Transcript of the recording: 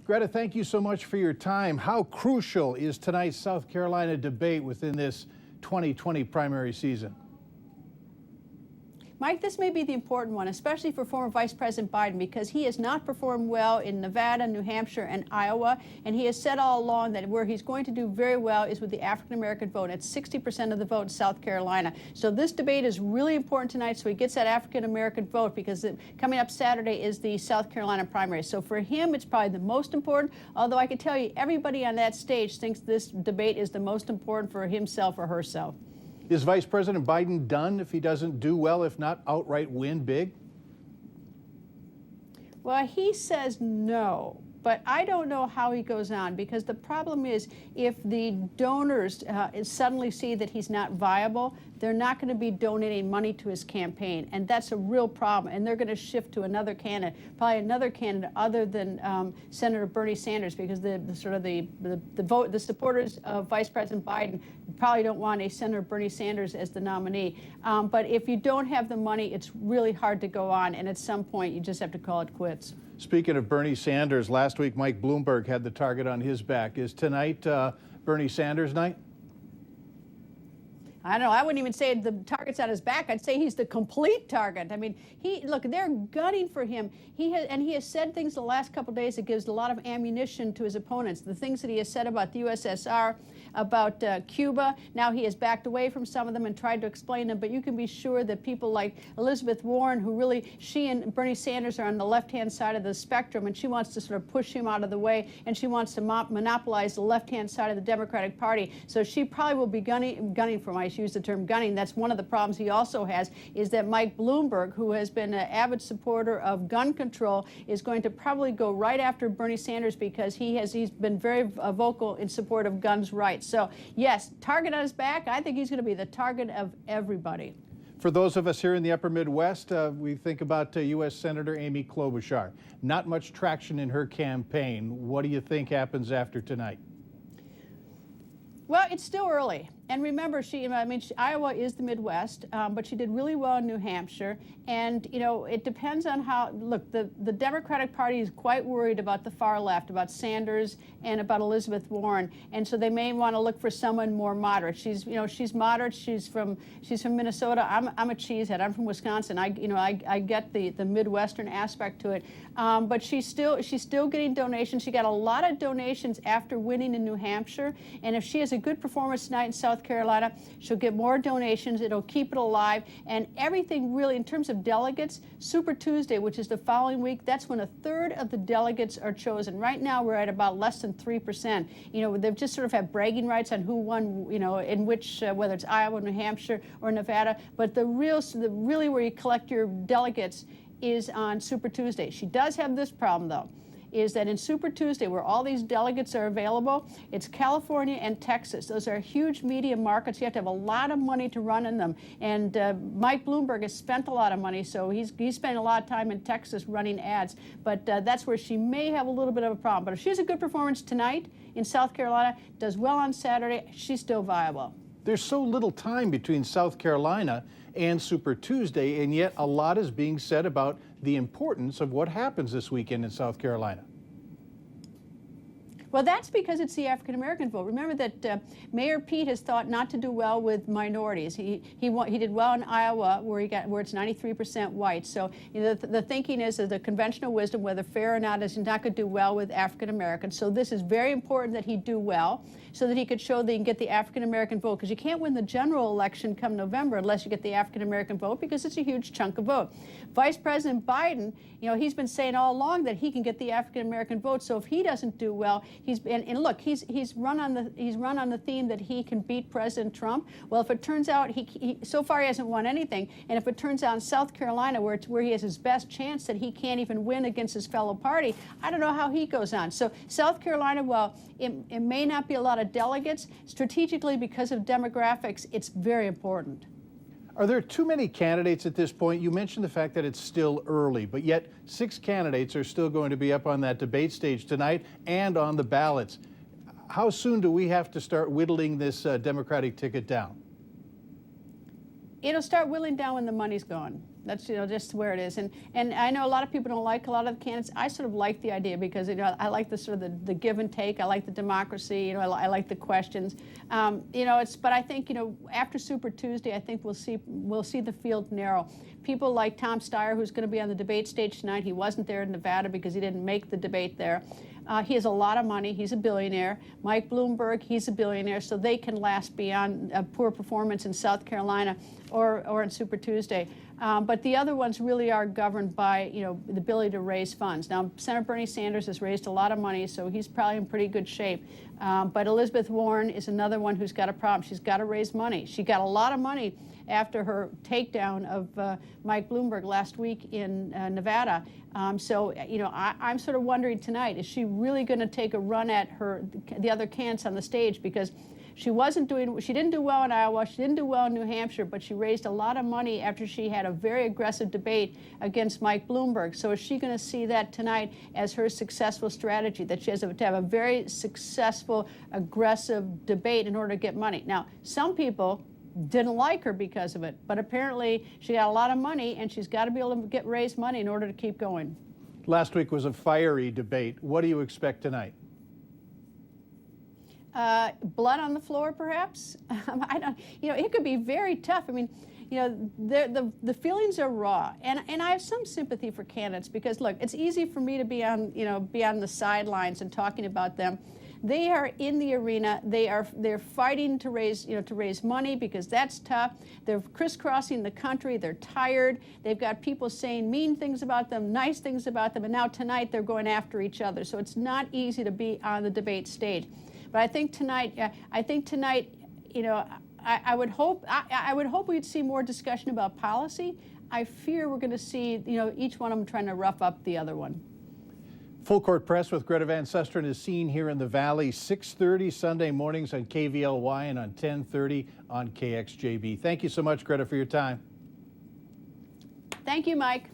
Greta, thank you so much for your time. How crucial is tonight's South Carolina debate within this 2020 primary season? Mike, this may be the important one, especially for former Vice President Biden, because he has not performed well in Nevada, New Hampshire, and Iowa. And he has said all along that where he's going to do very well is with the African-American vote. It's 60% of the vote in South Carolina. So this debate is really important tonight so he gets that African-American vote, because coming up Saturday is the South Carolina primary. So for him, it's probably the most important, although I can tell you everybody on that stage thinks this debate is the most important for himself or herself. Is Vice President Biden done if he doesn't do well, if not outright win big? Well, he says no, but I don't know how he goes on, because the problem is if the donors suddenly see that he's not viable, they're not going to be donating money to his campaign, and that's a real problem. And they're going to shift to another candidate, probably another candidate other than Senator Bernie Sanders, because the supporters of Vice President Biden probably don't want a Senator Bernie Sanders as the nominee. But if you don't have the money, it's really hard to go on, and at some point you just have to call it quits. Speaking of Bernie Sanders, last week Mike Bloomberg had the target on his back. Is tonight Bernie Sanders night? I don't know. I wouldn't even say the target's on his back. I'd say he's the complete target. I mean, look, they're gunning for him. He has said things the last couple of days that gives a lot of ammunition to his opponents. The things that he has said about the USSR, about Cuba. Now he has backed away from some of them and tried to explain them. But you can be sure that people like Elizabeth Warren, who really, she and Bernie Sanders are on the left-hand side of the spectrum, and she wants to sort of push him out of the way, and she wants to monopolize the left-hand side of the Democratic Party. So she probably will be gunning for him. I use the term gunning. That's one of the problems he also has, is that Mike Bloomberg, who has been an avid supporter of gun control, is going to probably go right after Bernie Sanders, because he's been very vocal in support of guns' rights. So yes, target on his back. I think he's going to be the target of everybody. For those of us here in the upper Midwest, we think about U.S. Senator Amy Klobuchar. Not much traction in her campaign. What do you think happens after tonight? Well, it's still early. And remember, Iowa is the Midwest, but she did really well in New Hampshire. And, it depends on how, look, the Democratic Party is quite worried about the far left, about Sanders and about Elizabeth Warren. And so they may want to look for someone more moderate. She's moderate. She's from Minnesota. I'm a cheesehead. I'm from Wisconsin. I get the Midwestern aspect to it. But she's still getting donations. She got a lot of donations after winning in New Hampshire. And if she has a good performance tonight in South Carolina, she'll get more donations. It'll keep it alive. And everything really, in terms of delegates, Super Tuesday, which is the following week, that's when a third of the delegates are chosen. Right now, we're at about less than 3%. They've just sort of had bragging rights on who won, in which, whether it's Iowa, New Hampshire, or Nevada. But the really where you collect your delegates is on Super Tuesday. She does have this problem, though, is that in Super Tuesday, where all these delegates are available, it's California and Texas. Those are huge media markets. You have to have a lot of money to run in them. And Mike Bloomberg has spent a lot of money, so he's spent a lot of time in Texas running ads. But that's where she may have a little bit of a problem. But if she has a good performance tonight in South Carolina, does well on Saturday, she's still viable. There's so little time between South Carolina and Super Tuesday, and yet a lot is being said about the importance of what happens this weekend in South Carolina. Well, that's because it's the African-American vote. Remember that Mayor Pete has thought not to do well with minorities. He did well in Iowa, where it's 93% white. So the thinking is that the conventional wisdom, whether fair or not, is not going to do well with African-Americans. So this is very important that he do well, so that he could show that he can get the African-American vote, because you can't win the general election come November unless you get the African-American vote, because it's a huge chunk of vote. Vice President Biden, he's been saying all along that he can get the African-American vote. So if he doesn't do well, he's run on the theme that he can beat President Trump. Well, if it turns out so far he hasn't won anything, and if it turns out in South Carolina, where he has his best chance, that he can't even win against his fellow party, I don't know how he goes on. So South Carolina, well, it may not be a lot of delegates. Strategically, because of demographics, it's very important. Are there too many candidates at this point? You mentioned the fact that it's still early, but yet 6 candidates are still going to be up on that debate stage tonight and on the ballots. How soon do we have to start whittling this Democratic ticket down? It'll start whittling down when the money's gone. That's just where it is. And I know a lot of people don't like a lot of the candidates. I sort of like the idea because I like the sort of the give and take. I like the democracy. I like the questions. But I think after Super Tuesday, I think we'll see the field narrow. People like Tom Steyer, who's going to be on the debate stage tonight. He wasn't there in Nevada because he didn't make the debate there. He has a lot of money. He's a billionaire. Mike Bloomberg, he's a billionaire, so they can last beyond a poor performance in South Carolina or in Super Tuesday. But the other ones really are governed by the ability to raise funds. Now, Senator Bernie Sanders has raised a lot of money, so he's probably in pretty good shape. But Elizabeth Warren is another one who's got a problem. She's got to raise money. She got a lot of money after her takedown of Mike Bloomberg last week in Nevada. I'm sort of wondering tonight, is she really going to take a run at the other candidates on the stage? Because she didn't do well in Iowa, she didn't do well in New Hampshire, but she raised a lot of money after she had a very aggressive debate against Mike Bloomberg. So is she going to see that tonight as her successful strategy, that she has to have a very successful, aggressive debate in order to get money? Now, some people didn't like her because of it, but apparently she got a lot of money and she's got to be able to raise money in order to keep going. Last week was a fiery debate. What do you expect tonight? Blood on the floor, perhaps. I don't. It could be very tough. I mean, the feelings are raw, and I have some sympathy for candidates because look, it's easy for me to be on the sidelines and talking about them. They are in the arena. They're fighting to raise money because that's tough. They're crisscrossing the country. They're tired. They've got people saying mean things about them, nice things about them, and now tonight they're going after each other. So it's not easy to be on the debate stage. But I think tonight, I would hope we'd see more discussion about policy. I fear we're going to see, each one of them trying to rough up the other one. Full Court Press with Greta Van Susteren is seen here in the Valley, 6:30 Sunday mornings on KVLY and on 10:30 on KXJB. Thank you so much, Greta, for your time. Thank you, Mike.